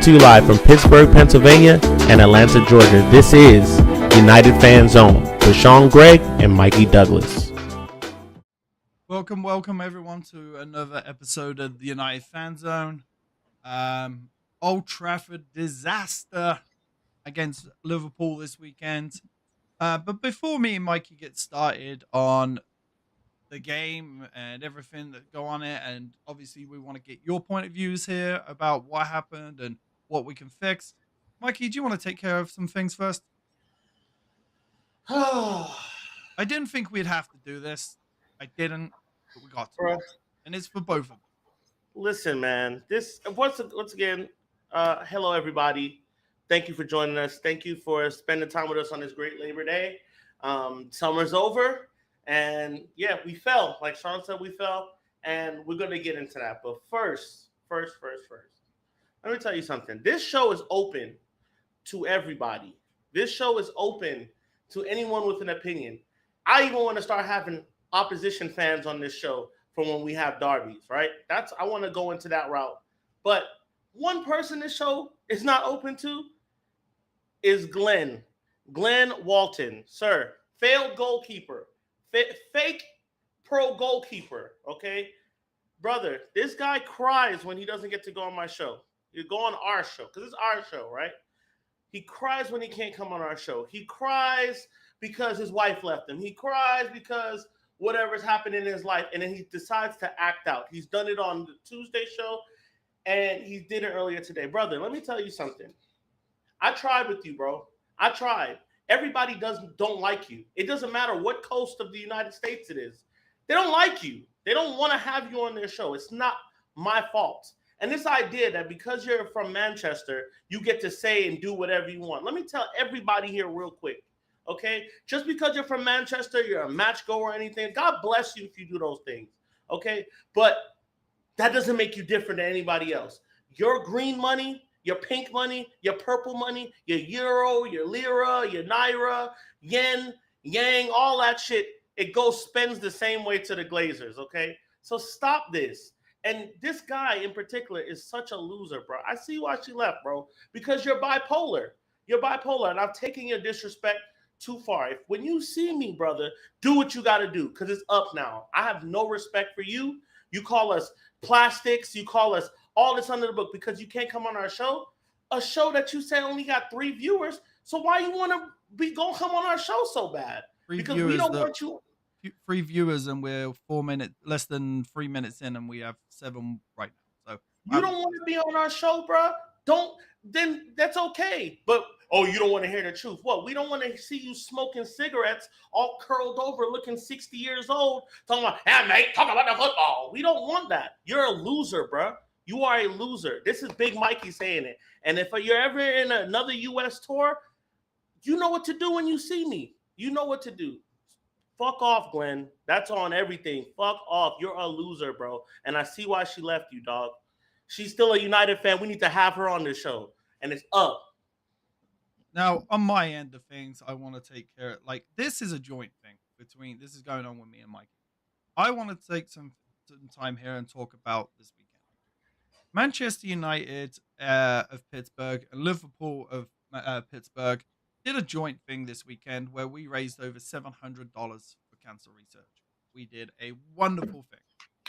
to you live from Pittsburgh, Pennsylvania and Atlanta, Georgia. This is United Fan Zone with Sean Gregg and Mikey Douglas. Welcome everyone to another episode of the United Fan Zone. Old Trafford Disaster against Liverpool this weekend. But before me and Mikey get started on the game and everything that go on it, and obviously we want to get your point of views here about what happened and what we can fix. Mikey, do you want to take care of some things first? I didn't think we'd have to do this. I didn't, but we got to. Bro. And it's for both of us. Listen, man. This once again. Hello, everybody. Thank you for joining us. Thank you for spending time with us on this great Labor Day. Summer's over, and yeah, we fell. Like Sean said, we fell, and we're gonna get into that. But first, let me tell you something. This show is open to everybody. This show is open to anyone with an opinion. I even want to start having opposition fans on this show from when we have derbies, right? I want to go into that route. But one person this show is not open to is Glenn Walton, sir. Failed goalkeeper, fake pro goalkeeper, okay? Brother, this guy cries when he doesn't get to go on my show. You go on our show, because it's our show, right? He cries when he can't come on our show. He cries because his wife left him. He cries because whatever's happened in his life, and then he decides to act out. He's done it on the Tuesday show, and he did it earlier today. Brother, let me tell you something. I tried with you, bro. I tried. Everybody don't like you. It doesn't matter what coast of the United States it is. They don't like you. They don't want to have you on their show. It's not my fault. And this idea that because you're from Manchester, you get to say and do whatever you want. Let me tell everybody here real quick, okay? Just because you're from Manchester, you're a match goer or anything, God bless you if you do those things, okay? But that doesn't make you different than anybody else. Your green money, your pink money, your purple money, your euro, your lira, your naira, yen, yang, all that shit, it spends the same way to the Glazers, okay? So stop this. And this guy in particular is such a loser, bro. I see why she left, bro, because you're bipolar. You're bipolar, and I've taken your disrespect too far. When you see me, brother, do what you got to do, because it's up now. I have no respect for you. You call us plastics. You call us all this under the book because you can't come on our show, a show that you said only got 3 viewers. So why you want to be going to come on our show so bad? Because we don't want you. 3 viewers, and we're less than 3 minutes in, and we have 7 right now. So you don't want to be on our show, bro. Then that's okay. But you don't want to hear the truth. What? We don't want to see you smoking cigarettes, all curled over, looking 60 years old, talking about, hey, mate, talk about the football. We don't want that. You're a loser, bro. You are a loser. This is Big Mikey saying it. And if you're ever in another U.S. tour, you know what to do when you see me. You know what to do. Fuck off, Glenn. That's on everything. Fuck off. You're a loser, bro. And I see why she left you, dog. She's still a United fan. We need to have her on this show. And it's up. Now, on my end of things, I want to take care of, this is a joint thing this is going on with me and Mikey. I want to take some time here and talk about this weekend. Manchester United of Pittsburgh and Liverpool of Pittsburgh did a joint thing this weekend where we raised over $700 for cancer research. We did a wonderful thing.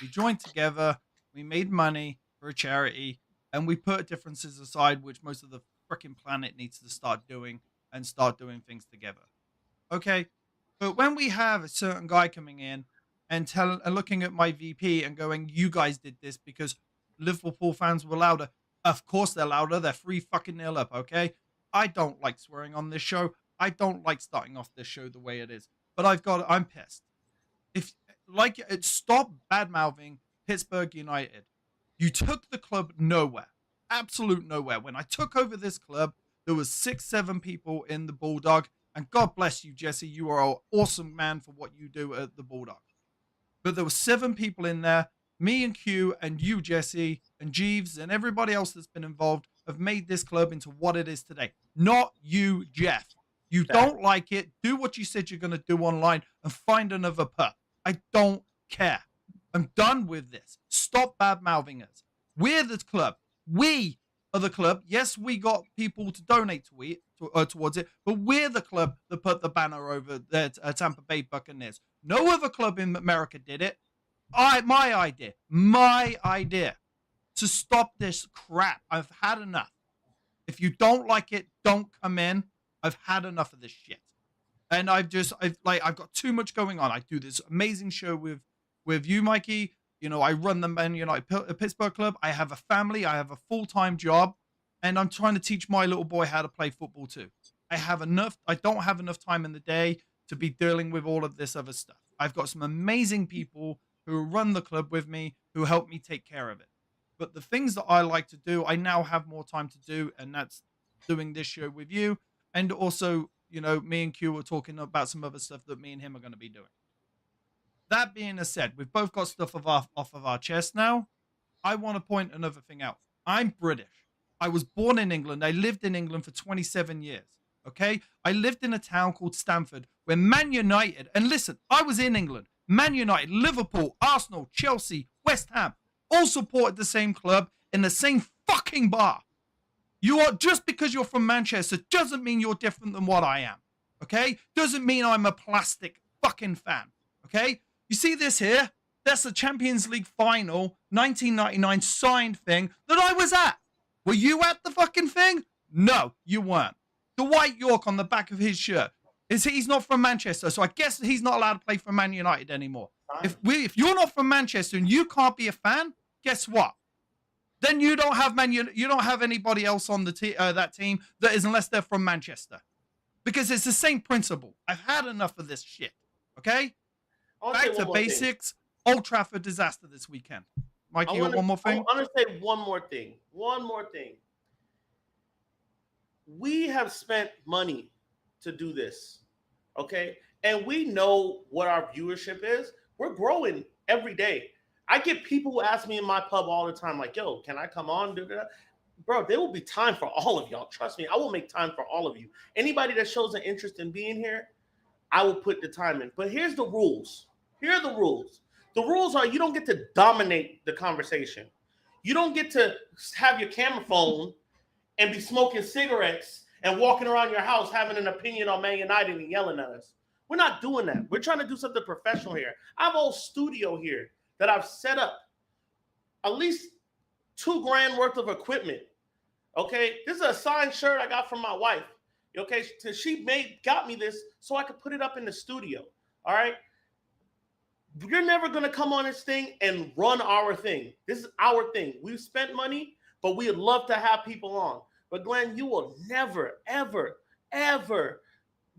We joined together, we made money for a charity, and we put differences aside, which most of the freaking planet needs to start doing things together. Okay? But when we have a certain guy coming in and looking at my VP and going, you guys did this because Liverpool fans were louder. Of course they're louder. They're 3-0 up, okay? I don't like swearing on this show. I don't like starting off this show the way it is. But I'm pissed. Stop bad-mouthing Pittsburgh United. You took the club nowhere. Absolute nowhere. When I took over this club, there was 6-7 people in the Bulldog. And God bless you, Jesse. You are an awesome man for what you do at the Bulldog. But there were 7 people in there. Me and Q and you, Jesse, and Jeeves, and everybody else that's been involved have made this club into what it is today. Not you, Jeff. You don't like it. Do what you said you're going to do online and find another pup. I don't care. I'm done with this. Stop bad-mouthing us. We're the club. We other club. Yes, we got people to donate towards it, but we're the club that put the banner over the Tampa Bay Buccaneers. No other club in America did it. My idea to stop this crap. I've had enough. If you don't like it, don't come in. I've had enough of this shit. And I've got too much going on. I do this amazing show with you, Mikey. You know, I run the Man United Pittsburgh club. I have a family. I have a full-time job, and I'm trying to teach my little boy how to play football too. I don't have enough time in the day to be dealing with all of this other stuff. I've got some amazing people who run the club with me who help me take care of it. But the things that I like to do, I now have more time to do, and that's doing this show with you. And also, you know, me and Q were talking about some other stuff that me and him are going to be doing. That being said, we've both got stuff off of our chest now. I want to point another thing out. I'm British. I was born in England. I lived in England for 27 years. Okay? I lived in a town called Stamford where Man United, and listen, I was in England. Man United, Liverpool, Arsenal, Chelsea, West Ham all supported the same club in the same fucking bar. You are, just because you're from Manchester doesn't mean you're different than what I am. Okay? Doesn't mean I'm a plastic fucking fan. Okay? You see this here? That's the Champions League final 1999 signed thing that I was at. Were you at the fucking thing? No, you weren't. The white York on the back of his shirt. He's not from Manchester, so I guess he's not allowed to play for Man United anymore. If you're not from Manchester and you can't be a fan, guess what? Then you don't have anybody else on the that team that is, unless they're from Manchester, because it's the same principle. I've had enough of this shit. Okay, back to basics. Old Trafford disaster this weekend. Mikey, you got one more thing? I want to say one more thing. One more thing. We have spent money to do this, okay? And we know what our viewership is. We're growing every day. I get people who ask me in my pub all the time, like, yo, can I come on? Bro, there will be time for all of y'all. Trust me, I will make time for all of you. Anybody that shows an interest in being here, I will put the time in. But here's the rules. Here are the rules. The rules are you don't get to dominate the conversation. You don't get to have your camera phone and be smoking cigarettes and walking around your house having an opinion on Man United and yelling at us. We're not doing that. We're trying to do something professional here. I have a whole studio here that I've set up. At least $2,000 worth of equipment. Okay, this is a signed shirt I got from my wife. Okay, she got me this so I could put it up in the studio. All right. You're never going to come on this thing and run our thing. This is our thing. We've spent money, but we'd love to have people on. But Glenn, you will never, ever, ever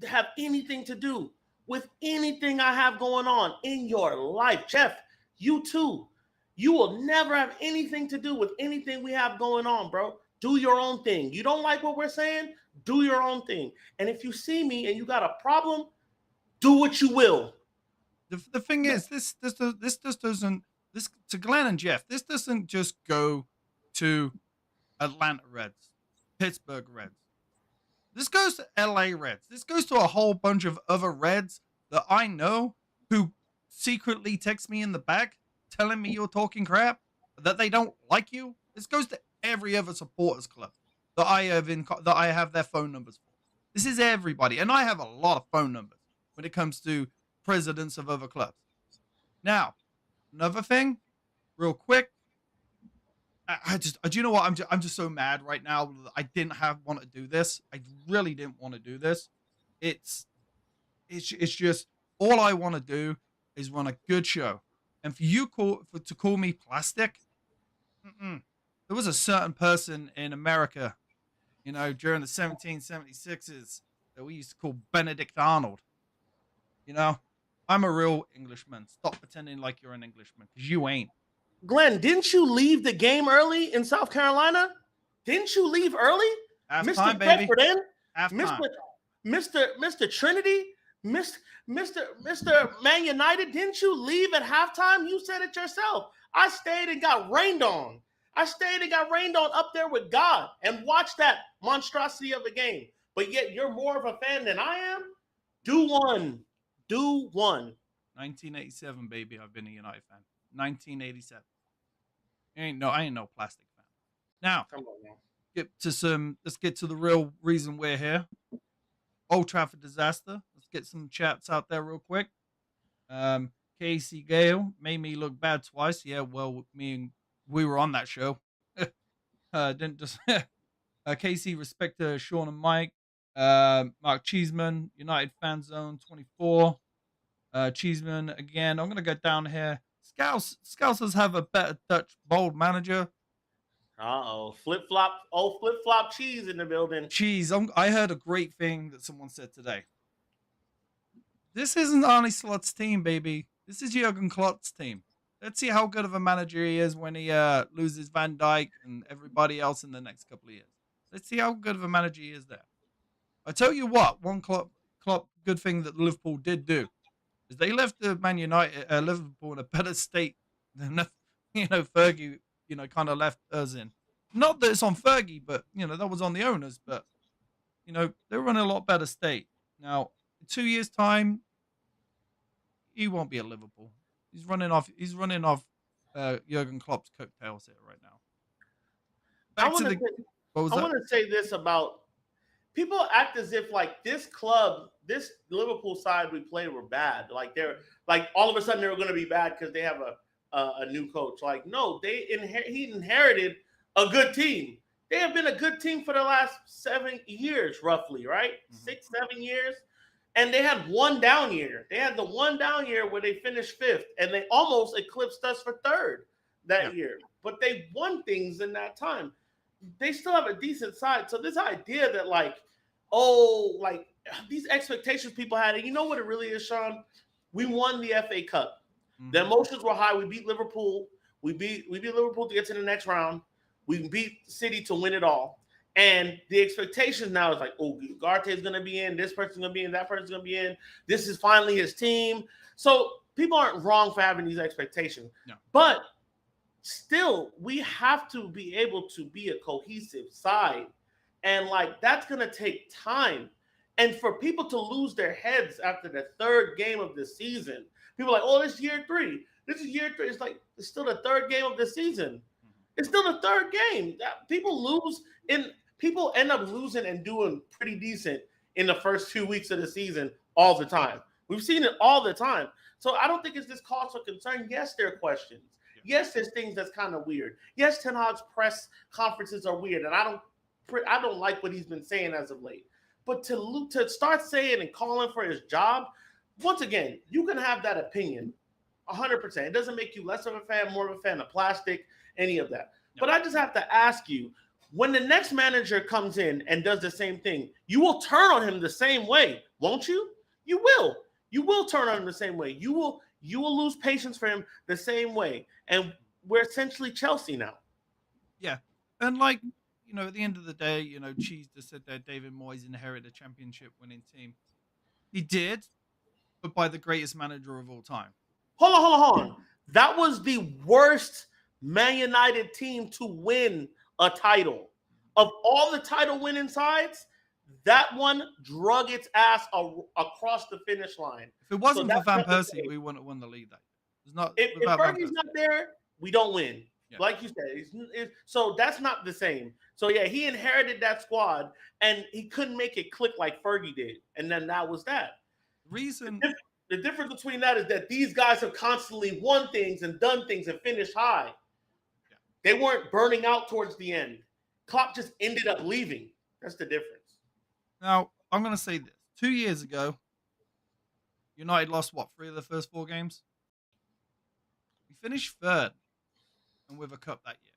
have anything to do with anything I have going on in your life. Jeff, you too. You will never have anything to do with anything we have going on, bro. Do your own thing. You don't like what we're saying? Do your own thing. And if you see me and you got a problem, do what you will. The thing is, this just doesn't, this to Glenn and Jeff, this doesn't just go to Atlanta Reds, Pittsburgh Reds. This goes to LA Reds. This goes to a whole bunch of other Reds that I know who secretly text me in the back telling me you're talking crap, that they don't like you. This goes to every other supporters club that I have their phone numbers for. This is everybody, and I have a lot of phone numbers when it comes to presidents of other clubs. Now, another thing, real quick. Do you know what? I'm just so mad right now. I didn't want to do this. I really didn't want to do this. It's just all I want to do is run a good show. And for you to call me plastic, there was a certain person in America, you know, during the 1776s that we used to call Benedict Arnold. You know, I'm a real Englishman. Stop pretending like you're an Englishman, because you ain't. Glenn, didn't you leave the game early in South Carolina? Didn't you leave early? Mr. Bedford in? Mr. Trinity? Mr. Man United, didn't you leave at halftime? You said it yourself. I stayed and got rained on. I stayed and got rained on up there with God and watched that monstrosity of a game. But yet you're more of a fan than I am? Do one. 1987, baby. I've been a United fan. 1987. I ain't no plastic fan. Now, come on, man. Let's get to the real reason we're here. Old Trafford Disaster. Let's get some chats out there real quick. Casey Gale made me look bad twice. Yeah, well, we were on that show. Didn't just Casey, respect to Sean and Mike. Mark Cheeseman, United Fan Zone 24. Cheeseman again. I'm gonna go down here. Scousers have a better Dutch bold manager. Flip flop cheese in the building. Cheese. I heard a great thing that someone said today. This isn't Arne Slot's team, baby. This is Jurgen Klopp's team. Let's see how good of a manager he is when he loses Van Dijk and everybody else in the next couple of years. Let's see how good of a manager he is there. I tell you what, one Klopp good thing that Liverpool did do is they left the Liverpool in a better state than Fergie kind of left us in. Not that it's on Fergie, but that was on the owners. But they were in a lot better state. Now, in 2 years' time, he won't be at Liverpool. He's running off Jurgen Klopp's coattails here right now. I want to say this about people act as if like this club, this Liverpool side we played were bad. Like they're like all of a sudden they were going to be bad because they have a new coach. Like no, he inherited a good team. They have been a good team for the last 7 years, roughly, right? Mm-hmm. 6, 7 years. And they had one down year. They had the one down year where they finished 5th, and they almost eclipsed us for 3rd that year. But they won things in that time. They still have a decent side. So this idea that these expectations people had, and you know what it really is, Sean? We won the FA Cup. Mm-hmm. The emotions were high. We beat Liverpool. We beat Liverpool to get to the next round. We beat City to win it all. And the expectation now is like, oh, Ugarte is going to be in. This person's going to be in. That person's going to be in. This is finally his team. So people aren't wrong for having these expectations. No. But still, we have to be able to be a cohesive side. And that's going to take time. And for people to lose their heads after the 3rd game of the season, people are like, oh, this is year 3. This is year 3. It's still the 3rd game of the season. It's still the 3rd game. People end up losing and doing pretty decent in the first 2 weeks of the season all the time. We've seen it all the time. So I don't think it's this cause for concern. Yes, there are questions. Yes, there's things that's kind of weird. Yes, Ten Hag's press conferences are weird, and I don't like what he's been saying as of late. But to start saying and calling for his job, once again, you can have that opinion 100%. It doesn't make you less of a fan, more of a fan of plastic, any of that. Yep. But I just have to ask you, when the next manager comes in and does the same thing, you will turn on him the same way, won't you? You will. You will turn on him the same way. You will lose patience for him the same way. And we're essentially Chelsea now. Yeah. And at the end of the day, Cheese just said that David Moyes inherited a championship winning team. He did, but by the greatest manager of all time. Hold on. That was the worst Man United team to win a title. Of all the title winning sides, that one drug its ass across the finish line. If it wasn't for Van Persie, we wouldn't have won the league. It's not. If Fergie's not there, we don't win. Yeah. Like you said, so that's not the same. So yeah, he inherited that squad, and he couldn't make it click like Fergie did, and then that was that. The difference between that is that these guys have constantly won things and done things and finished high. Yeah. They weren't burning out towards the end. Klopp just ended up leaving. That's the difference. Now, I'm going to say this. 2 years ago, United lost, 3 of the first 4 games? We finished 3rd and with a cup that year.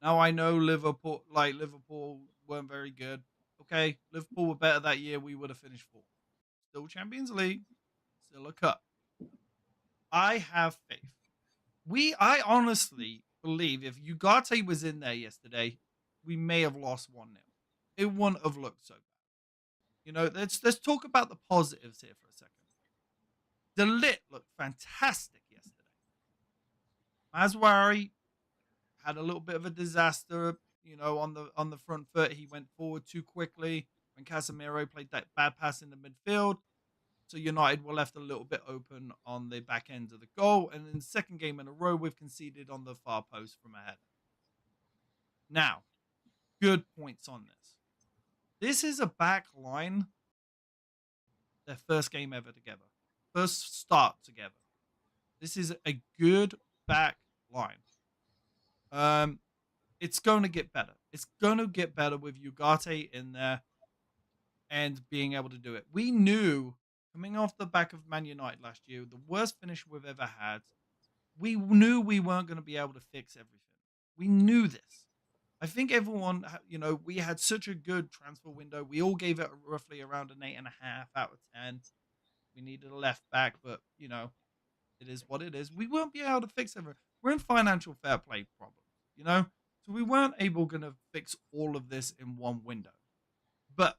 Now, I know Liverpool weren't very good. Okay, Liverpool were better that year. We would have finished 4th. Still Champions League. Still a cup. I have faith. I honestly believe if Ugarte was in there yesterday, we may have lost 1-0. It wouldn't have looked so bad. Let's talk about the positives here for a second. De Ligt looked fantastic yesterday. Mazwari had a little bit of a disaster, on the front foot. He went forward too quickly when Casemiro played that bad pass in the midfield. So United were left a little bit open on the back end of the goal. And in the second game in a row, we've conceded on the far post from ahead. Now, good points on this. This is a back line, their first game ever together, first start together. This is a good back line. It's going to get better. It's going to get better with Ugarte in there and being able to do it. We knew coming off the back of Man United last year, the worst finish we've ever had, we knew we weren't going to be able to fix everything. We knew this. I think everyone, we had such a good transfer window. We all gave it roughly around an 8.5 out of 10. We needed a left back, but, it is what it is. We won't be able to fix everything. We're in financial fair play problems, So we weren't able to fix all of this in one window. But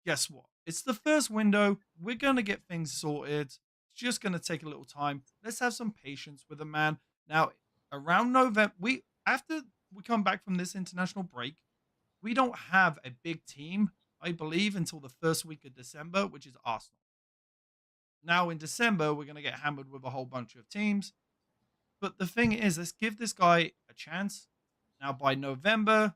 guess what? It's the first window. We're going to get things sorted. It's just going to take a little time. Let's have some patience with the man. Now, around November, after we come back from this international break, we don't have a big team, I believe, until the first week of December, which is Arsenal. Now, in December, we're going to get hammered with a whole bunch of teams. But the thing is, let's give this guy a chance. Now, by November,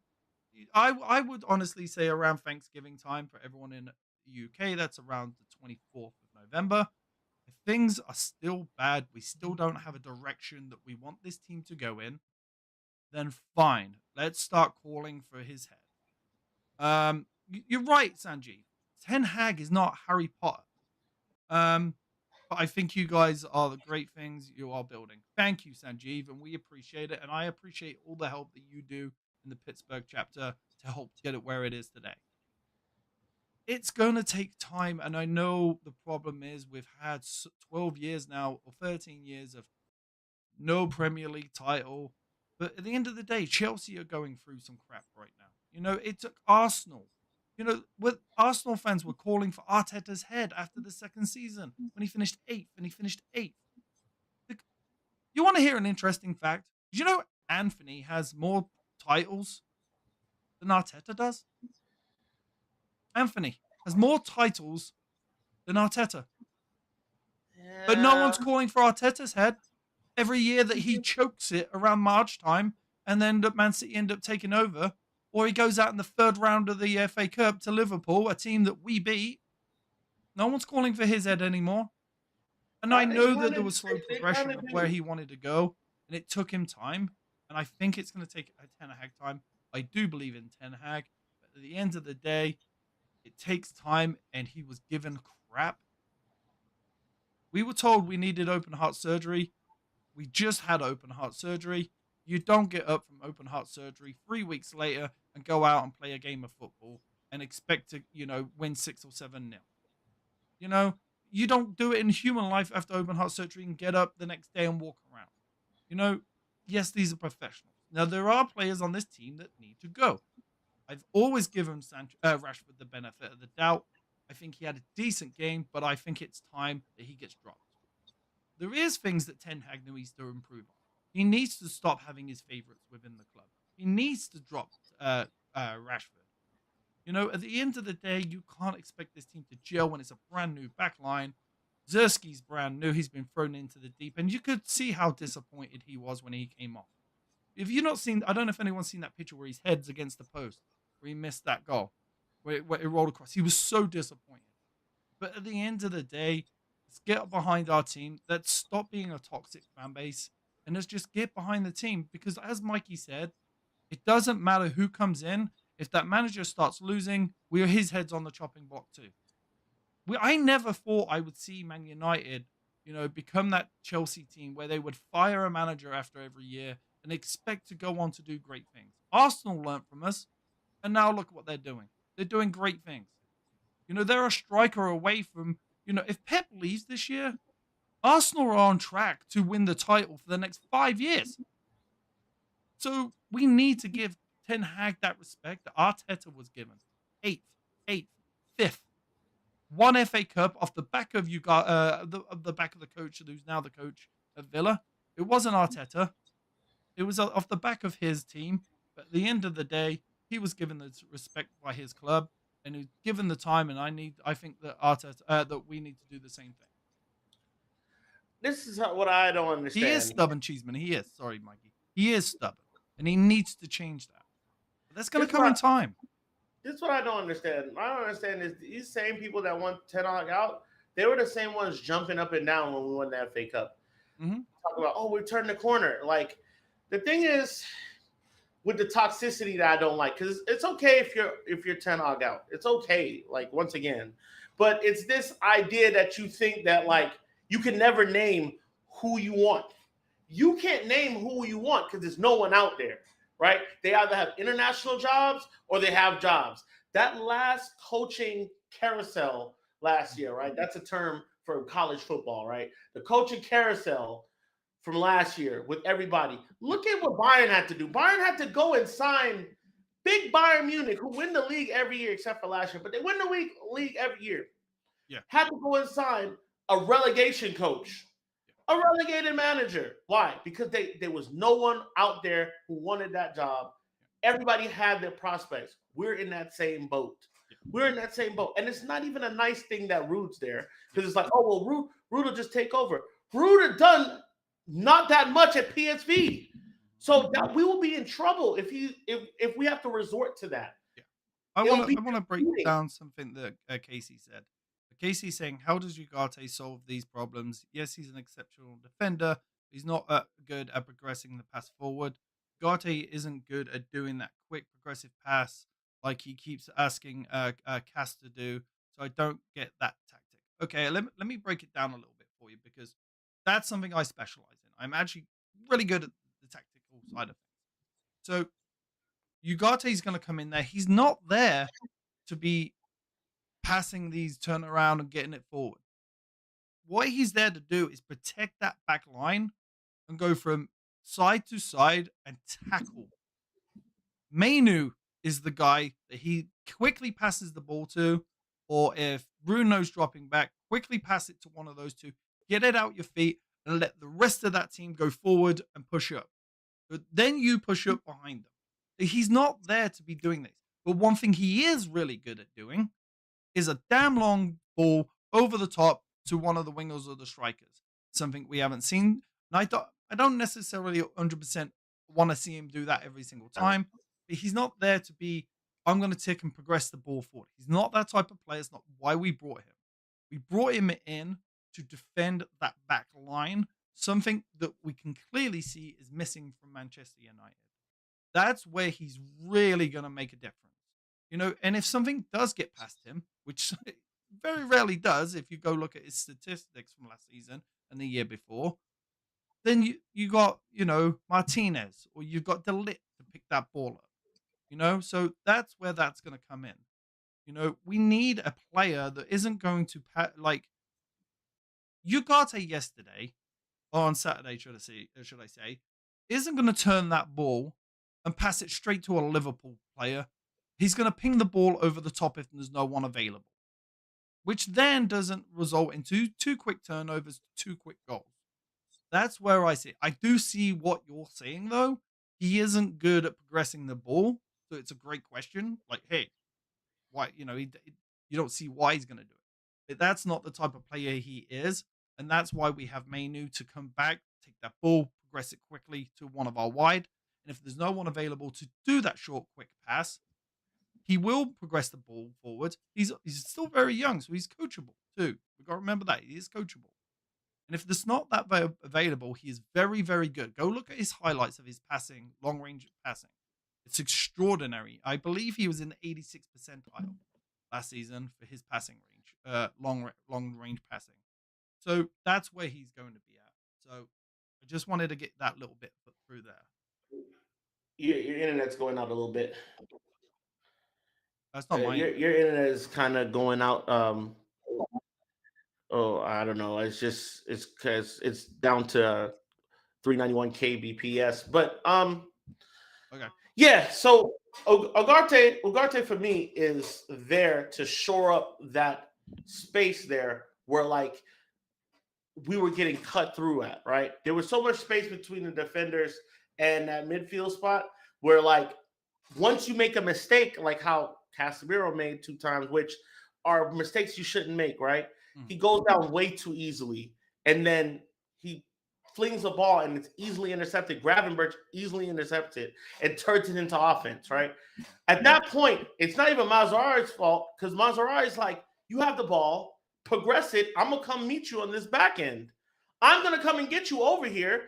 I would honestly say around Thanksgiving time for everyone in the UK, that's around the 24th of November. If things are still bad, we still don't have a direction that we want this team to go in, then fine. Let's start calling for his head. You're right, Sanjeev. Ten Hag is not Harry Potter. But I think you guys are the great things you are building. Thank you, Sanjeev, and we appreciate it. And I appreciate all the help that you do in the Pittsburgh chapter to help get it where it is today. It's going to take time, and I know the problem is we've had 12 years now, or 13 years of no Premier League title. But at the end of the day, Chelsea are going through some crap right now. It took Arsenal. What Arsenal fans were calling for Arteta's head after the second season when he finished 8th. You want to hear an interesting fact? Did you know Anthony has more titles than Arteta does? Anthony has more titles than Arteta. Yeah. But no one's calling for Arteta's head. Every year that he chokes it around March time and then Man City end up taking over, or he goes out in the third round of the FA Cup to Liverpool, a team that we beat, no one's calling for his head anymore. And I know that there was slow progression of where he wanted to go, and it took him time. And I think it's going to take a Ten Hag time. I do believe in Ten Hag. But at the end of the day, it takes time, and he was given crap. We were told we needed open heart surgery. We just had open heart surgery. You don't get up from open heart surgery 3 weeks later and go out and play a game of football and expect to, win 6 or 7-0. You don't do it in human life after open heart surgery and get up the next day and walk around. Yes, these are professionals. Now, there are players on this team that need to go. I've always given Rashford the benefit of the doubt. I think he had a decent game, but I think it's time that he gets dropped. There is things that Ten Hag needs to improve on. He needs to stop having his favourites within the club. He needs to drop Rashford. At the end of the day, you can't expect this team to gel when it's a brand new back line. Zerski's brand new. He's been thrown into the deep end. You could see how disappointed he was when he came off. If you've not seen, I don't know if anyone's seen that picture where his head's against the post, where he missed that goal, where it rolled across. He was so disappointed. But at the end of the day, let's get behind our team. Let's stop being a toxic fan base. And let's just get behind the team. Because as Mikey said, it doesn't matter who comes in. If that manager starts losing, his head's on the chopping block too. I never thought I would see Man United, become that Chelsea team where they would fire a manager after every year and expect to go on to do great things. Arsenal learnt from us, and now look what they're doing. They're doing great things. They're a striker away from, if Pep leaves this year, Arsenal are on track to win the title for the next 5 years. So we need to give Ten Hag that respect that Arteta was given. 8th, 5th. One FA Cup off the back of the back of the coach who's now the coach of Villa. It wasn't Arteta. It was off the back of his team. But at the end of the day, he was given the respect by his club, and he's given the time. And I think that that we need to do the same thing. This is what I don't understand. He is stubborn, Cheeseman. He is. Sorry, Mikey. He is stubborn, and he needs to change that. But That's going This to is come in what time. this is what I don't understand. I don't understand is these same people that want Ten Hag out, they were the same ones jumping up and down when we won that FA Cup. Hmm. Talk about, oh, we're turning the corner. Like the thing is with the toxicity that I don't like, because it's okay if you're Ten Hag out. It's okay, like once again. But it's this idea that you think that like you can never name who you want. You can't name who you want because there's no one out there, right? They either have international jobs or they have jobs. That last coaching carousel last year, right? That's a term for college football, right? The coaching carousel from last year with everybody. Look at what Bayern had to do. Bayern had to go and sign big Bayern Munich, who win the league every year except for last year, but they win the league every year. Yeah. Had to go and sign a relegation coach, a relegated manager. Why? Because there was no one out there who wanted that job. Everybody had their prospects. We're in that same boat. We're in that same boat. And it's not even a nice thing that Rude's there. Because it's like, oh, well, Rude will just take over. Rude had done not that much at PSV. So that we will be in trouble if we have to resort to that. Yeah. I want to break down something that Casey said. Casey's saying, how does Ugarte solve these problems? Yes, he's an exceptional defender. He's not good at progressing the pass forward. Ugarte isn't good at doing that quick progressive pass like he keeps asking Cass to do. So I don't get that tactic. Okay, let me break it down a little bit for you because that's something I specialize in. I'm actually really good at the tactical side of things. So Ugarte is going to come in there. He's not there to be passing these turnaround and getting it forward. What he's there to do is protect that back line and go from side to side and tackle. Mainu is the guy that he quickly passes the ball to, or if Bruno's dropping back, quickly pass it to one of those two, get it out your feet, and let the rest of that team go forward and push up. But then you push up behind them. He's not there to be doing this. But one thing he is really good at doing is a damn long ball over the top to one of the wingers or the strikers. Something we haven't seen. And I don't necessarily 100% want to see him do that every single time. But he's not there to be, I'm going to tick and progress the ball forward. He's not that type of player. It's not why we brought him. We brought him in to defend that back line, something that we can clearly see is missing from Manchester United. That's where he's really going to make a difference. And if something does get past him, which very rarely does, if you go look at his statistics from last season and the year before, then you got, Martinez or you've got De Ligt to pick that ball up, so that's where that's going to come in. We need a player that isn't going to, like, Ugarte yesterday, or on Saturday, should I say, isn't going to turn that ball and pass it straight to a Liverpool player. He's going to ping the ball over the top if there's no one available, which then doesn't result into two quick turnovers, two quick goals. That's where I see it. I do see what you're saying, though. He isn't good at progressing the ball, so it's a great question. Like, hey, why? You don't see why he's going to do it. But that's not the type of player he is, and that's why we have Mainu to come back, take that ball, progress it quickly to one of our wide, and if there's no one available to do that short, quick pass, he will progress the ball forward. He's still very young, so he's coachable too. We've got to remember that. He is coachable. And if there's not that available, he is very, very good. Go look at his highlights of his passing, long-range passing. It's extraordinary. I believe he was in the 86th percentile last season for his passing range, long-range passing. So that's where he's going to be at. So I just wanted to get that little bit put through there. Your internet's going out a little bit. That's not mine. Your internet is kind of going out. Oh, I don't know. It's because it's down to 391 kbps. But okay. Yeah. So Ugarte for me is there to shore up that space there where like we were getting cut through at, right? There was so much space between the defenders and that midfield spot where like once you make a mistake, like how Casemiro made 2 times, which are mistakes you shouldn't make, right? Mm-hmm. He goes down way too easily, and then he flings the ball and it's easily intercepted. Gravenberch easily intercepts it and turns it into offense, right? At that point, it's not even Mazzarri's fault because Mazzarri's like, you have the ball, progress it. I'm going to come meet you on this back end. I'm going to come and get you over here.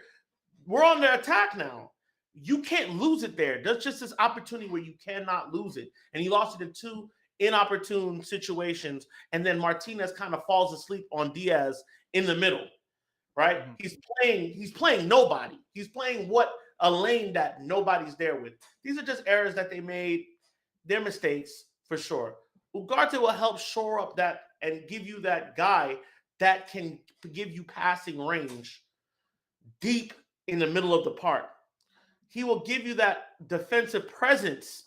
We're on the attack now. You can't lose it there. There's just this opportunity where you cannot lose it. And he lost it in 2 inopportune situations. And then Martinez kind of falls asleep on Diaz in the middle, right? Mm-hmm. He's playing nobody. He's playing a lane that nobody's there with. These are just errors that they made. They're mistakes for sure. Ugarte will help shore up that and give you that guy that can give you passing range deep in the middle of the park. He will give you that defensive presence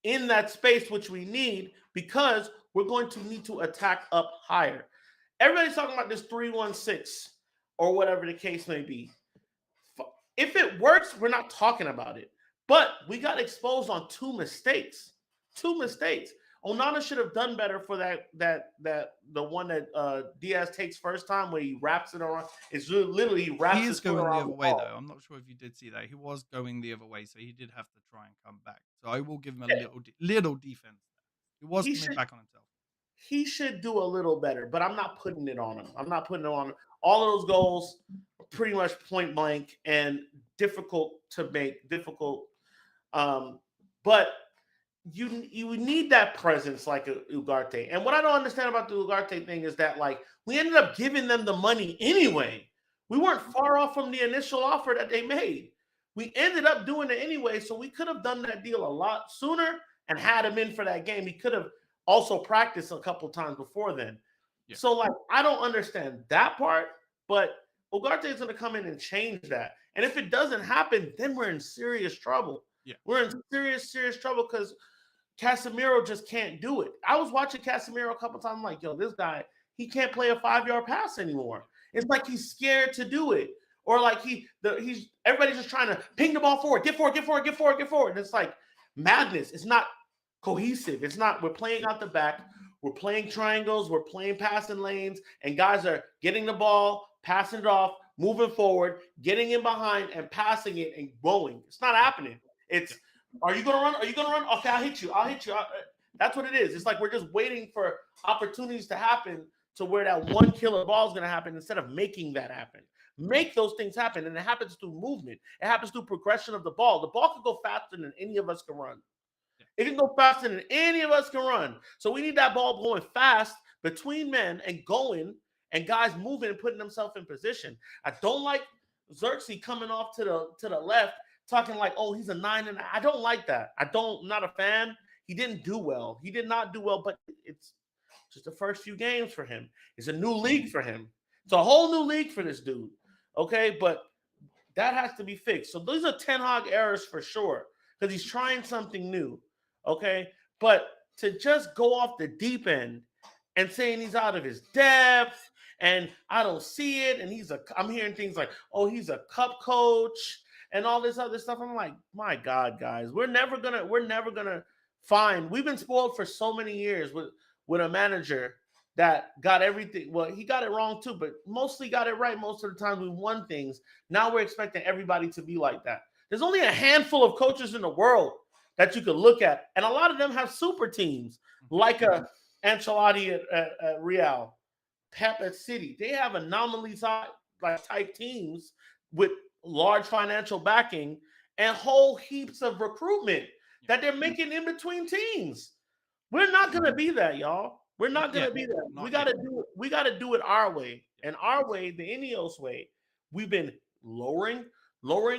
in that space, which we need because we're going to need to attack up higher. Everybody's talking about this 3-1-6 or whatever the case may be. If it works, we're not talking about it. But we got exposed on 2 mistakes. 2 mistakes. Onana should have done better for the one that Diaz takes first time where he wraps it around. It's literally he wraps. He is going the other way ball. though. I'm not sure if you did see that. He was going the other way, so he did have to try and come back. So I will give him a little defense. He was coming back on himself. He should do a little better, but I'm not putting it on him. I'm not putting it on him. All of those goals are pretty much point blank and difficult to make. But you need that presence like Ugarte. And what I don't understand about the Ugarte thing is that like we ended up giving them the money anyway. We weren't far off from the initial offer that they made. We ended up doing it anyway, so we could have done that deal a lot sooner and had him in for that game. He could have also practiced a couple times before then. Yeah. So like I don't understand that part, but Ugarte is going to come in and change that. And if it doesn't happen, then we're in serious trouble. Yeah. We're in serious trouble because Casemiro just can't do it. I was watching Casemiro a couple times. I'm like, yo, this guy, he can't play a 5-yard pass anymore. It's like he's scared to do it. Or like everybody's just trying to ping the ball forward, get forward. And it's like madness. It's not cohesive. It's not, we're playing out the back. We're playing triangles. We're playing passing lanes. And guys are getting the ball, passing it off, moving forward, getting in behind and passing it and going. It's not happening. It's, are you going to run? Are you going to run? Okay, I'll hit you. That's what it is. It's like we're just waiting for opportunities to happen to where that one killer ball is going to happen instead of making that happen. Make those things happen, and it happens through movement. It happens through progression of the ball. The ball can go faster than any of us can run. It can go faster than any of us can run. So we need that ball going fast between men and going, and guys moving and putting themselves in position. I don't like Xerxes coming off to the left, talking like, oh, he's a 9, and I don't like that. I'm not a fan. He didn't do well. He did not do well, but it's just the first few games for him. It's a new league for him. It's a whole new league for this dude. Okay, but that has to be fixed. So these are Ten Hag errors for sure because he's trying something new. Okay, but to just go off the deep end and saying he's out of his depth and I don't see it, and I'm hearing things like, oh, he's a cup coach and all this other stuff. I'm like, my God, guys, we're never gonna find. We've been spoiled for so many years with a manager that got everything. Well, he got it wrong too, but mostly got it right. Most of the time we won things. Now we're expecting everybody to be like that. There's only a handful of coaches in the world that you could look at. And a lot of them have super teams like a Ancelotti at Real, Pep at City. They have anomaly type teams with large financial backing and whole heaps of recruitment that they're making in between teams. We're not going to be that, y'all. We're not going to be that. We got to do it. We got to do it our way. And our way, the Ineos way, we've been lowering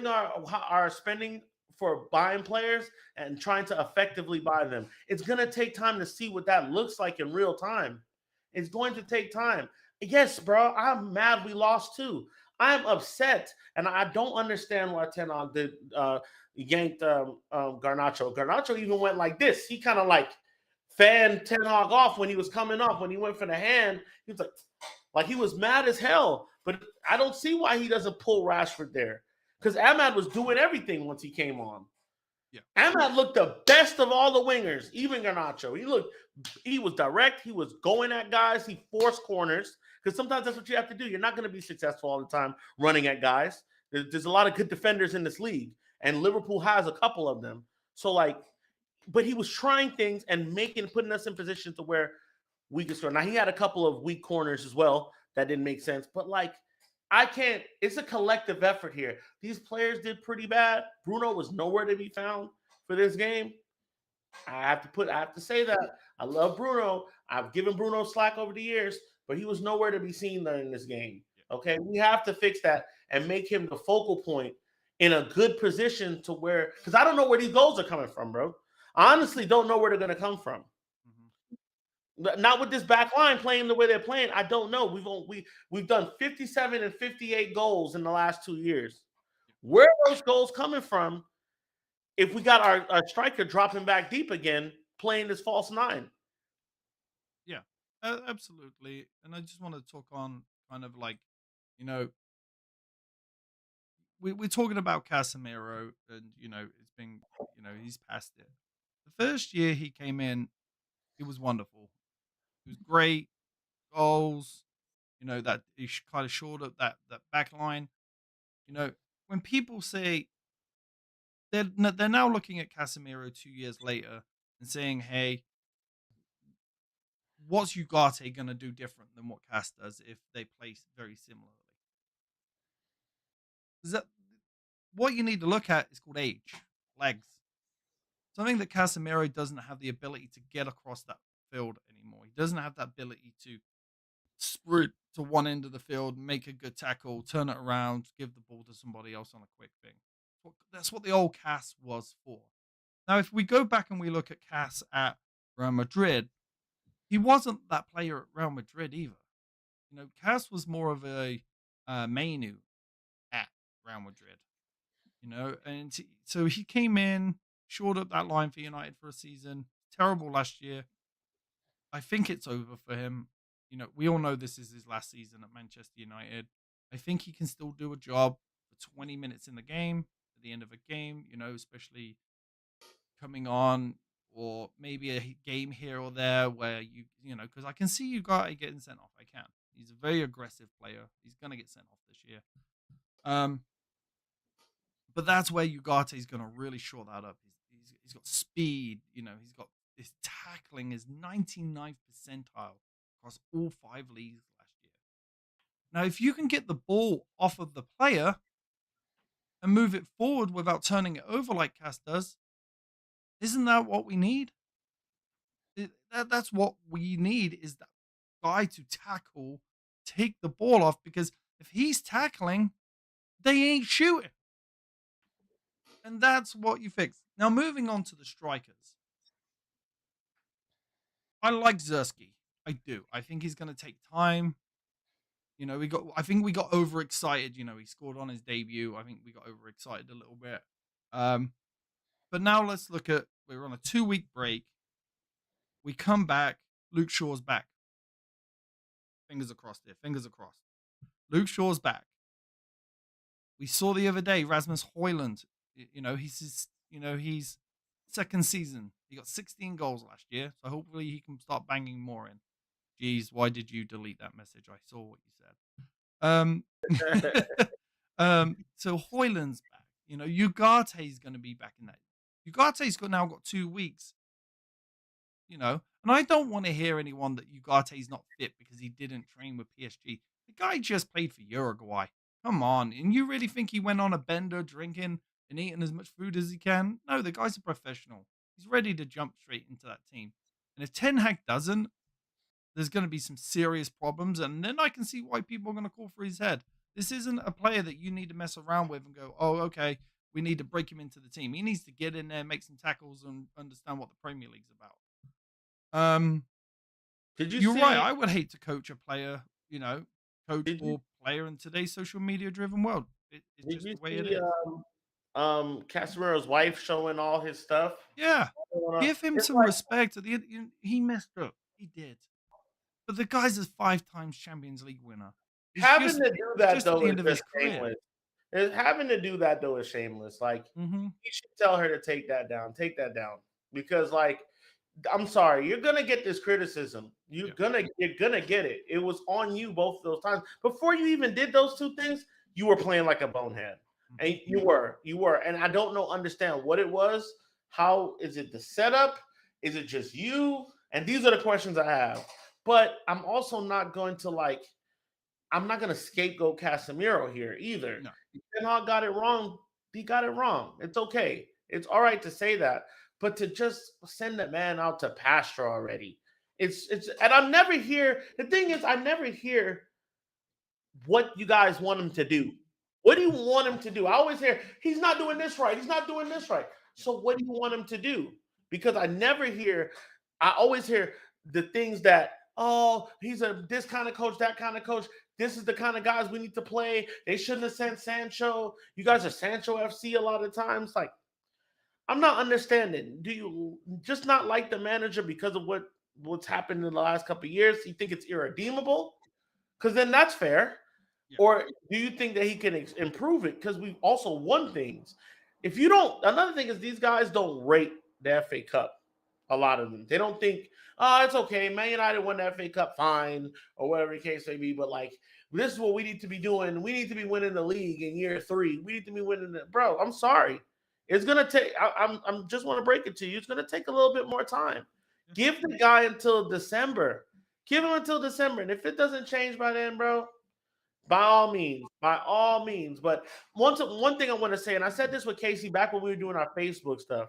our spending for buying players and trying to effectively buy them. It's going to take time to see what that looks like in real time. It's going to take time. Yes, bro, I'm mad we lost too. I'm upset, and I don't understand why Ten Hag did yanked Garnacho. Garnacho even went like this. He kind of like fanned Ten Hag off when he was coming off. When he went for the hand, he was like he was mad as hell. But I don't see why he doesn't pull Rashford there. Because Ahmad was doing everything once he came on. Yeah. Ahmad looked the best of all the wingers, even Garnacho. He was direct. He was going at guys. He forced corners. Because sometimes that's what you have to do. You're not going to be successful all the time running at guys. There's a lot of good defenders in this league, and Liverpool has a couple of them. So like, but he was trying things and putting us in position to where we could score. Now he had a couple of weak corners as well that didn't make sense, but like I can't. It's a collective effort here. These players did pretty bad. Bruno was nowhere to be found for this game. I have to say that. I love Bruno. I've given Bruno slack over the years, but he was nowhere to be seen there in this game. Okay. We have to fix that and make him the focal point in a good position to where, because I don't know where these goals are coming from, bro. I honestly don't know where they're going to come from. Not with this back line playing the way they're playing. I don't know. We've done 57 and 58 goals in the last 2 years. Where are those goals coming from if we got our striker dropping back deep again, playing this false nine? Yeah, absolutely. And I just want to talk on kind of like, you know, we're talking about Casemiro, and it's been, he's past it. The first year he came in, it was wonderful. It was great goals. That he kind of shored up that back line. When people say they're now looking at Casemiro 2 years later and saying, "Hey, what's Ugarte going to do different than what Cass does if they play very similarly?" Is that what you need to look at? Is called age, legs. Something that Casemiro doesn't have the ability to get across that field anymore. He doesn't have that ability to sprint to one end of the field, make a good tackle, turn it around, give the ball to somebody else on a quick thing. That's what the old Cass was for. Now, if we go back and we look at Cass at Real Madrid, he wasn't that player at Real Madrid either. Cass was more of a Mainu at Real Madrid. And so he came in, shored up that line for United for a season. Terrible last year. I think it's over for him. We all know this is his last season at Manchester United. I think he can still do a job for 20 minutes in the game, at the end of a game, especially coming on, or maybe a game here or there where because I can see you guys getting sent off. I can. He's a very aggressive player. He's going to get sent off this year. But that's where Ugarte is going to really shore that up. He's got speed. He's got his tackling is 99th percentile across all 5 leagues last year. Now, if you can get the ball off of the player and move it forward without turning it over like Cass does, isn't that what we need? That's what we need, is that guy to tackle, take the ball off, because if he's tackling, they ain't shooting. And that's what you fix. Now, moving on to the strikers. I like Zerski. I do. I think he's going to take time. I think we got overexcited. He scored on his debut. I think we got overexcited a little bit. But now let's look at, we're on a 2-week break. We come back. Luke Shaw's back. Fingers across there. Fingers across. Luke Shaw's back. We saw the other day, Rasmus Højlund. He's second season. He got 16 goals last year. So hopefully he can start banging more in. Jeez, why did you delete that message? I saw what you said. So Højlund's back. Ugarte's going to be back in that. Ugarte's now got 2 weeks. And I don't want to hear anyone that Ugarte's not fit because he didn't train with PSG. The guy just played for Uruguay. Come on. And you really think he went on a bender drinking and eating as much food as he can? No, the guy's a professional. He's ready to jump straight into that team. And if Ten Hag doesn't, there's going to be some serious problems. And then I can see why people are going to call for his head. This isn't a player that you need to mess around with and go, oh, okay, we need to break him into the team. He needs to get in there, make some tackles, and understand what the Premier League's about. You're right. I would hate to coach a player, player in today's social media driven world. It's just the way it is. Casemiro's wife showing all his stuff. Yeah. Give him some respect. He messed up. He did. But the guy's a 5 times Champions League winner. Having to do that though is just shameless. Having to do that though is shameless. Like you should tell her to take that down. Take that down. Because I'm sorry, you're gonna get this criticism. You're gonna get it. It was on you both of those times. Before you even did those 2 things, you were playing like a bonehead. And you were. And I don't understand what it was. How is it the setup? Is it just you? And these are the questions I have. But I'm also not going to I'm not going to scapegoat Casemiro here either. No. Ten Hag got it wrong. He got it wrong. It's okay. It's all right to say that, but to just send that man out to pasture already, it's and I never hear. The thing is, I never hear what you guys want him to do. What do you want him to do? I always hear he's not doing this right. He's not doing this right. So what do you want him to do? Because I never hear. I always hear the things that he's a this kind of coach, that kind of coach. This is the kind of guys we need to play. They shouldn't have sent Sancho. You guys are Sancho FC a lot of times. Like, I'm not understanding. Do you just not like the manager because of what's happened in the last couple of years? You think it's irredeemable? Because then that's fair. Yeah. Or do you think that he can improve it? Because we've also won things. If you don't, another thing is these guys don't rate the FA Cup. A lot of them. They don't think, it's okay. Man United won the FA Cup, fine, or whatever the case may be. But like, this is what we need to be doing. We need to be winning the league in year 3. We need to be winning it. Bro, I'm sorry. It's gonna take. I'm just want to break it to you. It's gonna take a little bit more time. Give the guy until December. Give him until December, and if it doesn't change by then, bro, by all means, by all means. But one thing I want to say, and I said this with Casey back when we were doing our Facebook stuff.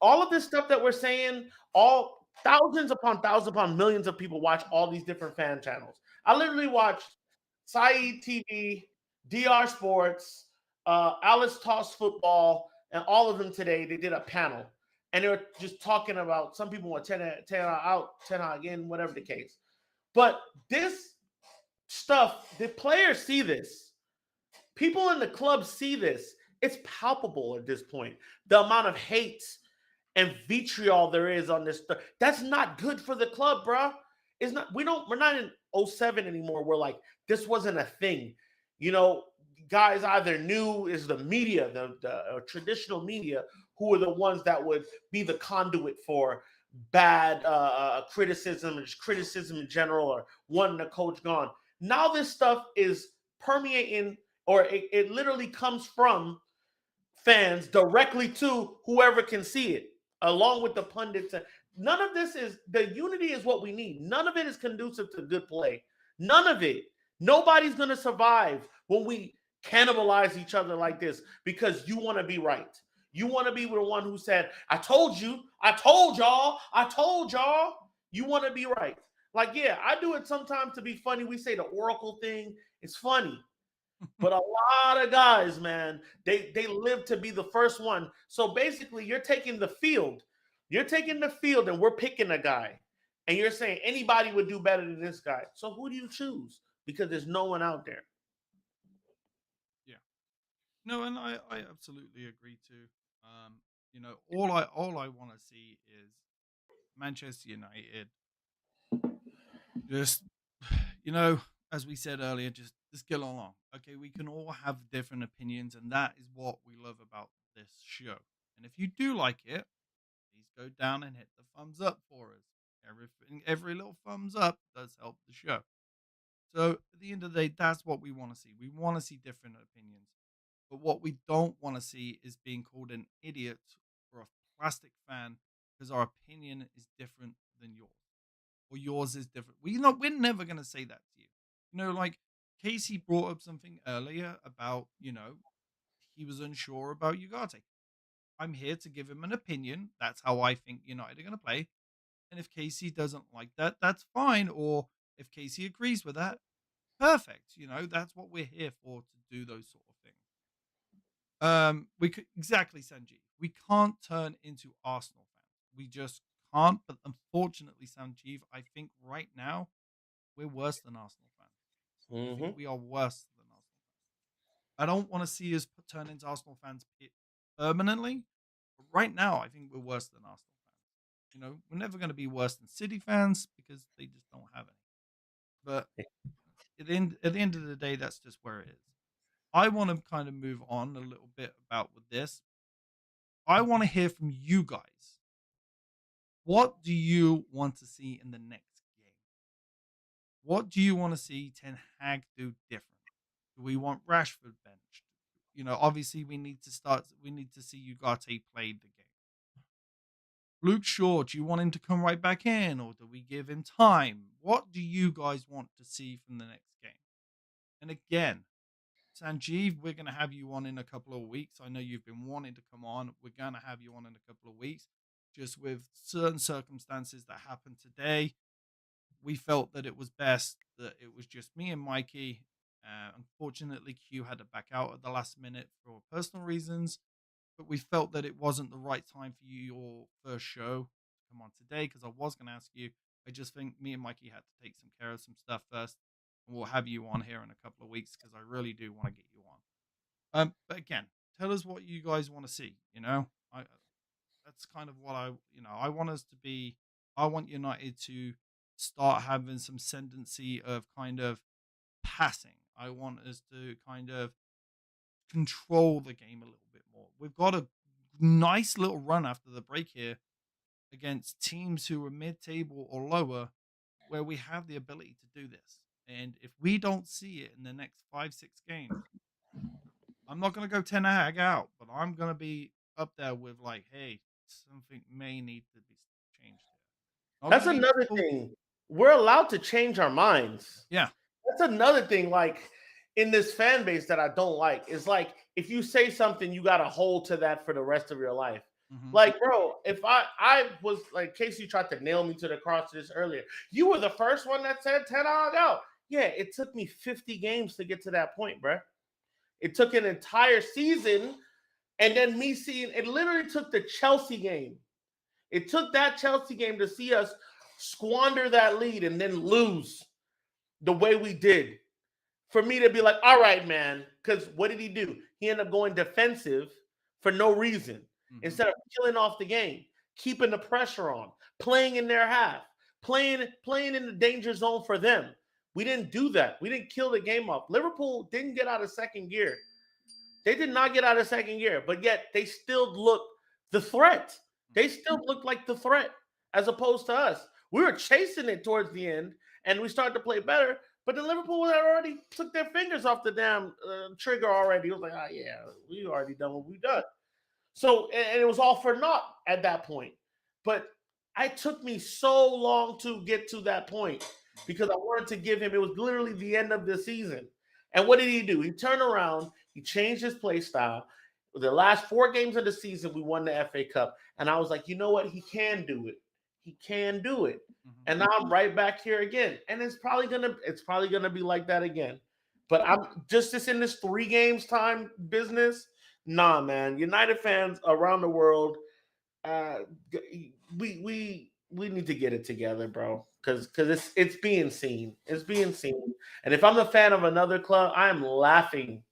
All of this stuff that we're saying, all thousands upon millions of people watch all these different fan channels. I literally watched Saeed TV, DR Sports, Alice Toss Football, and all of them today. They did a panel, and they were just talking about some people want 10 out, 10 out again, whatever the case. But this stuff, the players see this. People in the club see this. It's palpable at this point. The amount of hate and vitriol there is on this stuff. That's not good for the club, bro. It's not. We're not in 07 anymore where like this wasn't a thing. You know, guys either knew is the media, the traditional media, who were the ones that would be the conduit for bad criticism and just criticism in general, or wanting a coach gone. Now this stuff is permeating, or it literally comes from fans directly to whoever can see it, along with the pundits. None of this is, the unity is what we need. None of it is conducive to good play. None of it. Nobody's going to survive when we cannibalize each other like this because you want to be right. You want to be the one who said, I told you, I told y'all, I told y'all. You want to be right. Like, yeah, I do it sometimes to be funny. We say the Oracle thing. It's funny. But a lot of guys, man, they live to be the first one. So basically, you're taking the field. You're taking the field, and we're picking a guy. And you're saying anybody would do better than this guy. So who do you choose? Because there's no one out there. Yeah. No, and I absolutely agree too. You know, all I want to see is Manchester United just, you know, as we said earlier, just get along. Okay, we can all have different opinions, and that is what we love about this show. And if you do like it, please go down and hit the thumbs up for us. Every little thumbs up does help the show. So at the end of the day, that's what we want to see. We want to see different opinions. But what we don't want to see is being called an idiot or a plastic fan because our opinion is different than yours, or yours is different. We're never going to say that to you. You know, like Casey brought up something earlier about, you know, he was unsure about Ugarte. I'm here to give him an opinion. That's how I think United are going to play. And if Casey doesn't like that, that's fine. Or if Casey agrees with that, perfect. You know, that's what we're here for, to do those sort of things. We could exactly, Sanjeev. We can't turn into Arsenal fans. We just can't. But unfortunately, Sanjeev, I think right now we're worse than Arsenal fans. I think we are worse than Arsenal fans. I don't want to see us turn into Arsenal fans permanently. But right now, I think we're worse than Arsenal fans. You know, we're never going to be worse than City fans because they just don't have any. But at the end of the day, that's just where it is. I want to kind of move on a little bit about with this. I want to hear from you guys. What do you want to see in the next game? What do you want to see Ten Hag do different? Do we want Rashford benched? Obviously we need to start. We need to see Ugarte played the game. Luke Shaw, do you want him to come right back in, or do we give him time? What do you guys want to see from the next game? And again, Sanjeev, we're going to have you on in a couple of weeks. I know you've been wanting to come on. We're going to have you on in a couple of weeks. Just with certain circumstances that happened today, we felt that it was best that it was just me and Mikey. Unfortunately, Q had to back out at the last minute for personal reasons, but we felt that it wasn't the right time for you, your first show, to come on today, because I was going to ask you. I just think me and Mikey had to take some care of some stuff first, and we'll have you on here in a couple of weeks because I really do want to get you on. But again, tell us what you guys want to see. That's kind of what I want us to be. I want United to start having some tendency of kind of passing. I want us to kind of control the game a little bit more. We've got a nice little run after the break here against teams who are mid-table or lower, where we have the ability to do this. And if we don't see it in the next 5-6 games, I'm not going to go 10 hag out, but I'm going to be up there with like, hey, something may need to be changed here. That's Obviously, another thing. We're allowed to change our minds. yeah. That's another thing, like in this fan base that I don't like. Is like if you say something, you got to hold to that for the rest of your life. Mm-hmm. Like, bro, if I was like, Casey tried to nail me to the cross this earlier. You were the first one that said 10 hog out. Yeah, it took me 50 games to get to that point, bro. It took an entire season, and then me seeing it literally took the Chelsea game. It took that Chelsea game to see us squander that lead and then lose the way we did. For me to be like, all right, man, because what did he do? He ended up going defensive for no reason. Instead of killing off the game, keeping the pressure on, playing in their half, playing in the danger zone for them. We didn't do that. We didn't kill the game off. Liverpool didn't get out of second gear. They did not get out of second gear, but yet they still looked the threat. They still looked like the threat as opposed to us. We were chasing it towards the end, and we started to play better. But then Liverpool had already took their fingers off the damn trigger already. It was like, oh, yeah, we already done what we done. So, and it was all for naught at that point. But it took me so long to get to that point because I wanted to give him, it was literally the end of the season. And what did he do? He turned around, he changed his play style. The last 4 games of the season, we won the FA Cup. And I was like, you know what? He can do it. He can do it. And now I'm right back here again. And it's probably gonna be like that again. But I'm just in this 3 games time business. Nah, man. United fans around the world, we need to get it together, bro. Because it's being seen. It's being seen. And if I'm a fan of another club, I am laughing.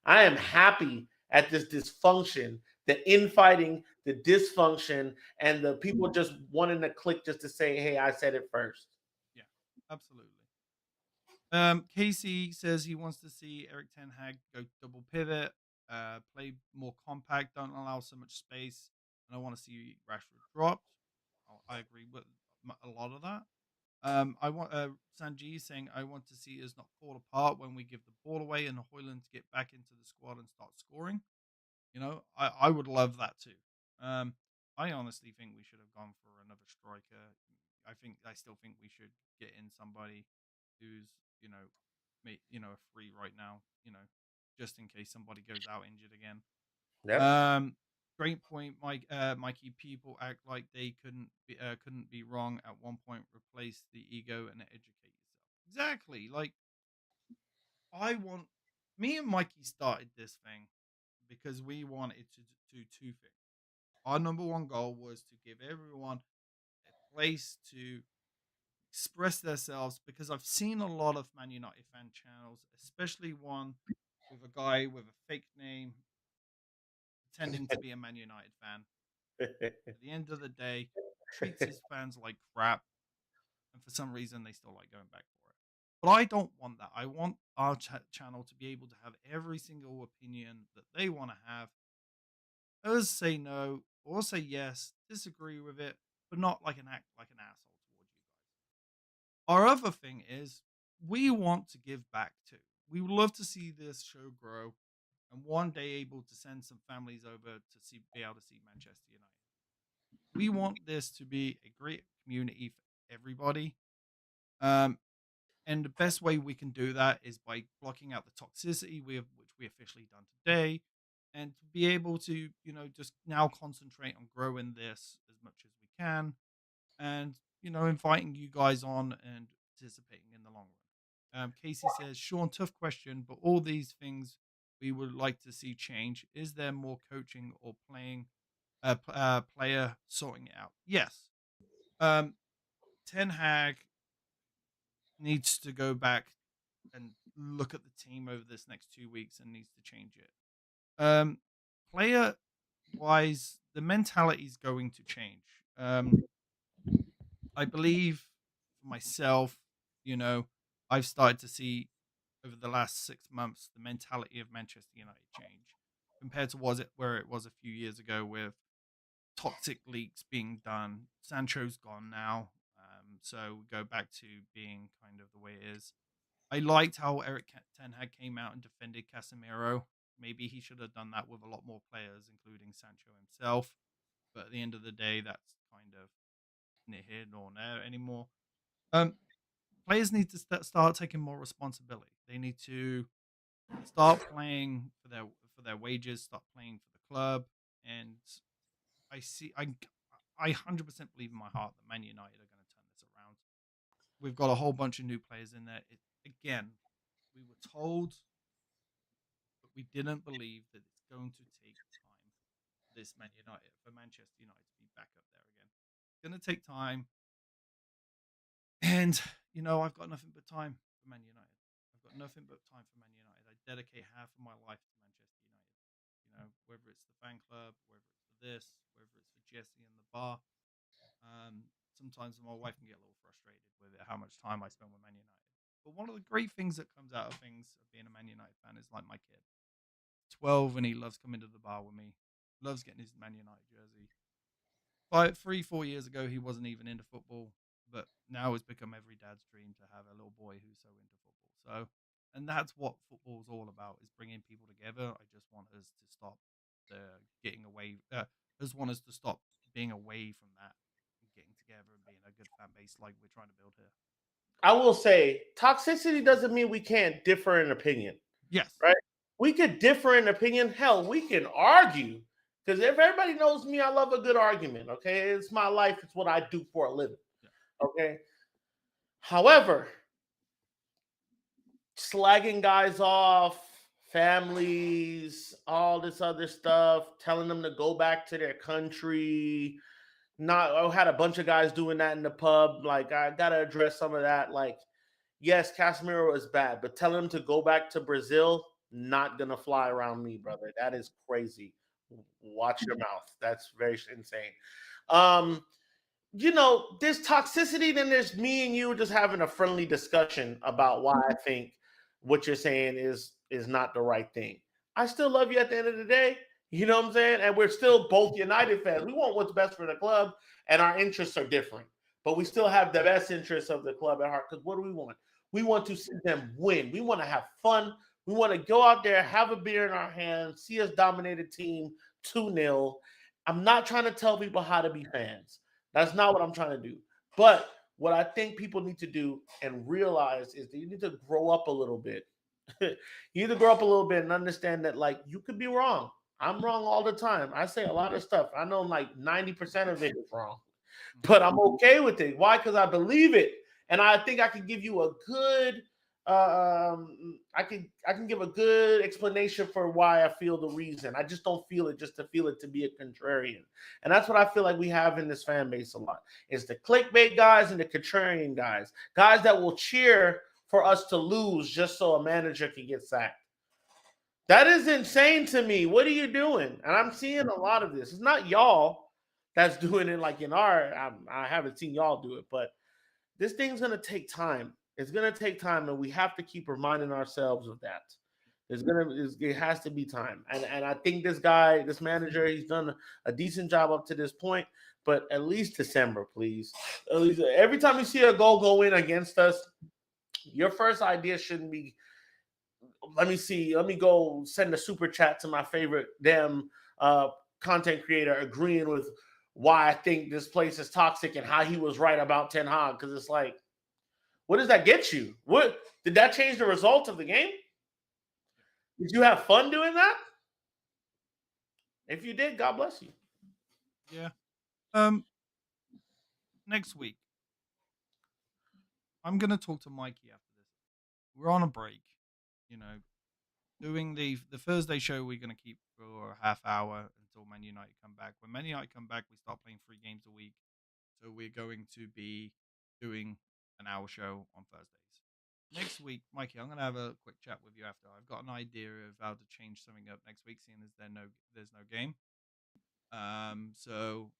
I am happy at this dysfunction, the infighting, the dysfunction, and the people just wanting to click just to say, hey, I said it first. Yeah, absolutely. Casey says he wants to see Eric Ten Hag go double pivot, play more compact, don't allow so much space, and I want to see Rashford dropped. I agree with a lot of that. I want Sanji saying I want to see us not fall apart when we give the ball away and Hoyland to get back into the squad and start scoring. I would love that too. I honestly think we should have gone for another striker. I still think we should get in somebody who's a free right now. Just in case somebody goes out injured again. Yep. Great point, Mike. Mikey. People act like they couldn't be wrong at one point. Replace the ego and educate yourself. Exactly. Like me and Mikey started this thing because we wanted to do 2 things. Our number one goal was to give everyone a place to express themselves because I've seen a lot of Man United fan channels, especially one with a guy with a fake name pretending to be a Man United fan. At the end of the day, treats his fans like crap, and for some reason they still like going back for it. But I don't want that. I want our channel to be able to have every single opinion that they want to have. Us say no or say yes, disagree with it, but not like an asshole towards you guys. Our other thing is we want to give back too. we would love to see this show grow and one day able to send some families over to be able to see Manchester United. We want this to be a great community for everybody. Um, and the best way we can do that is by blocking out the toxicity which we officially done today, and to be able to, just now concentrate on growing this as much as we can, and inviting you guys on and participating in the long run. Casey says, Sean, tough question, but all these things we would like to see change. Is there more coaching or player sorting it out? Yes. Ten Hag needs to go back and look at the team over this next 2 weeks and needs to change it. Player wise, the mentality is going to change. I believe for myself, I've started to see over the last 6 months the mentality of Manchester United change compared to where it was a few years ago with toxic leaks being done. Sancho's gone now, so we go back to being kind of the way it is. I liked how Eric Ten Hag came out and defended Casemiro. Maybe he should have done that with a lot more players, including Sancho himself. But at the end of the day, that's kind of neither here nor there anymore. Players need to start taking more responsibility. They need to start playing for their wages, start playing for the club, and I 100% believe in my heart that Man United are going to turn this around. We've got a whole bunch of new players in there. Again, we were told, but we didn't believe that it's going to take time for Manchester United to be back up there again. It's going to take time. And, I've got nothing but time for Man United. I've got nothing but time for Man United. I dedicate half of my life to Manchester United. Whether it's the fan club, whether it's for this, whether it's for Jesse and the bar. Sometimes my wife can get a little frustrated with it, how much time I spend with Man United. But one of the great things that comes out of being a Man United fan is like my kid. 12 and he loves coming to the bar with me. Loves getting his Man United jersey. 3-4 years ago, he wasn't even into football, but now it's become every dad's dream to have a little boy who's so into football. And that's what football's all about, is bringing people together. I just want us to stop getting away. Just want us to stop being away from that and getting together and being a good fan base like we're trying to build here. I will say, toxicity doesn't mean we can't differ in opinion. Yes. Right? We could differ in opinion. Hell, we can argue. Because if everybody knows me, I love a good argument. Okay. It's my life. It's what I do for a living. Yeah. Okay. However, slagging guys off, families, all this other stuff, telling them to go back to their country. I had a bunch of guys doing that in the pub. Like, I gotta address some of that. Like, yes, Casemiro is bad, but tell him to go back to Brazil, not gonna fly around me, brother. That is crazy. Watch your mouth. That's very insane. There's toxicity, then there's me and you just having a friendly discussion about why I think what you're saying is not the right thing. I still love you at the end of the day. You know what I'm saying? And we're still both United fans. We want what's best for the club, and our interests are different. But we still have the best interests of the club at heart. Because what do we want? We want to see them win. We want to have fun. We want to go out there, have a beer in our hands, see us dominate a team 2-0. I'm not trying to tell people how to be fans. That's not what I'm trying to do. But what I think people need to do and realize is that you need to grow up a little bit. You need to grow up a little bit and understand that, like, you could be wrong. I'm wrong all the time. I say a lot of stuff. I know like 90% of it is wrong, but I'm okay with it. Why? Because I believe it. And I think I can give you a good, I can give a good explanation for why I feel the reason. I just don't feel it just to feel it to be a contrarian. And that's what I feel like we have in this fan base a lot. It's the clickbait guys and the contrarian guys that will cheer for us to lose just so a manager can get sacked. That is insane to me. What are you doing? And I'm seeing a lot of this. It's not y'all that's doing it like I haven't seen y'all do it, but this thing's going to take time. It's going to take time, and we have to keep reminding ourselves of that. It has to be time. And I think this manager, he's done a decent job up to this point, but at least December, please. At least every time you see a goal go in against us, your first idea shouldn't be, let me see. Let me go send a super chat to my favorite damn content creator agreeing with why I think this place is toxic and how he was right about Ten Hag. Because it's like, what does that get you? What did that change the result of the game? Did you have fun doing that? If you did, God bless you. Yeah. Next week, I'm gonna talk to Mikey after this. We're on a break, you know. Doing the Thursday show, we're gonna keep for a half hour until Man United come back. When Man United come back, we start playing 3 games a week. So we're going to be doing an hour show on Thursdays. Next week, Mikey, I'm gonna have a quick chat with you after. I've got an idea of how to change something up next week, seeing as there's no game. So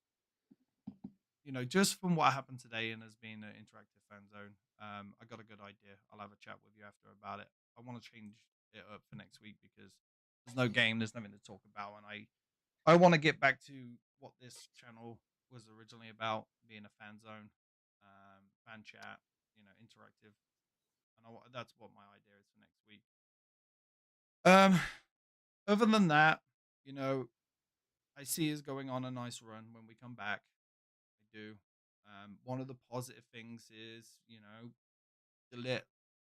you know, just from what happened today and as being an interactive fan zone, I got a good idea. I'll have a chat with you after about it. I want to change it up for next week because there's no game, there's nothing to talk about, and I want to get back to what this channel was originally about, being a fan zone, fan chat, you know, interactive, and that's what my idea is for next week. Other than that, you know, I see us going on a nice run when we come back. I do. One of the positive things is, you know, De Ligt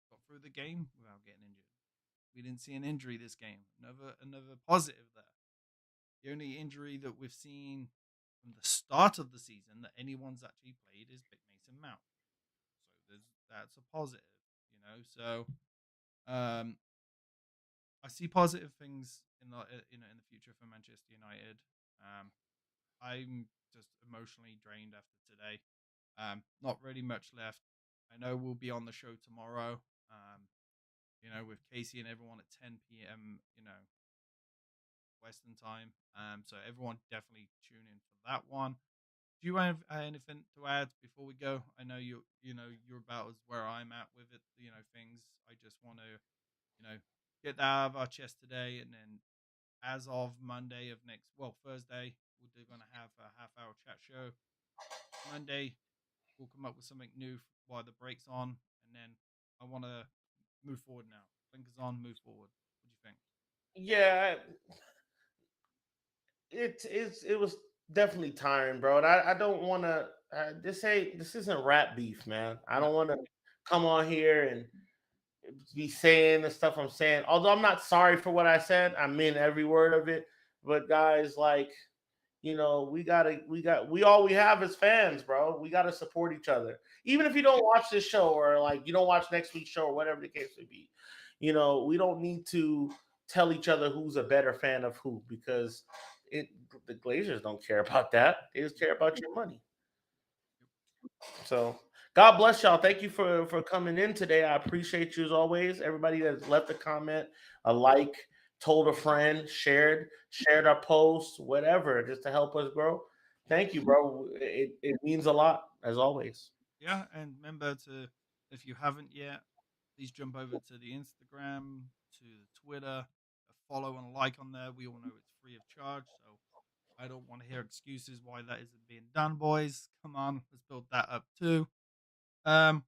got through the game without getting injured. We didn't see an injury this game. Another positive there. The only injury that we've seen from the start of the season that anyone's actually played is Big Mason Mount. So that's a positive, you know. So I see positive things in the in the future for Manchester United. I'm just emotionally drained after today. Not really much left. I know we'll be on the show tomorrow. You know, with Casey and everyone at 10 p.m. You know, Western time. So everyone definitely tune in for that one. Do you have anything to add before we go? I know you're about as where I'm at with it. You know, things. I just want to, you know, get that out of our chest today, and then as of Thursday, we're going to have a half-hour chat show. Monday, we'll come up with something new while the break's on, and then I want to move forward now. Blinkers on, move forward. What do you think? Yeah, it was definitely tiring, bro. And I don't want to. This isn't rap beef, man. I don't want to come on here and be saying the stuff I'm saying. Although I'm not sorry for what I said, I mean every word of it. But guys, like, you know, we all we have is fans, bro. We gotta support each other. Even if you don't watch this show or like you don't watch next week's show or whatever the case may be, you know, we don't need to tell each other who's a better fan of who because the Glazers don't care about that. They just care about your money. So God bless y'all. Thank you for coming in today. I appreciate you as always. Everybody that's left a comment, a like, told a friend, shared our posts, whatever, just to help us grow. Thank you, bro. It means a lot as always. Yeah, and remember to, if you haven't yet, please jump over to the Instagram, to the Twitter, a follow and a like on there. We all know it's free of charge, so I don't want to hear excuses why that isn't being done, boys. Come on, let's build that up too. And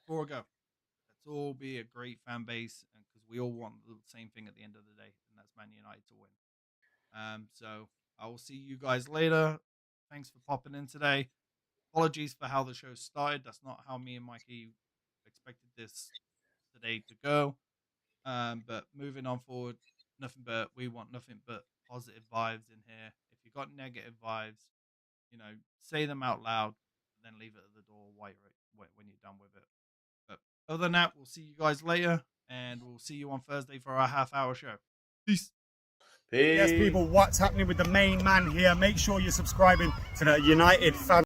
before I go, let's all be a great fan base, and because we all want the same thing at the end of the day, and that's Man United to win. So I will see you guys later. Thanks for popping in today. Apologies for how the show started. That's not how me and Mikey expected this today to go. But moving on forward, we want nothing but positive vibes in here. If you got negative vibes, you know, say them out loud, and then leave it at the door when you're done with it. But other than that, we'll see you guys later, and we'll see you on Thursday for our half-hour show. Peace. Yes, people, what's happening with the main man here? Make sure you're subscribing to the United Fan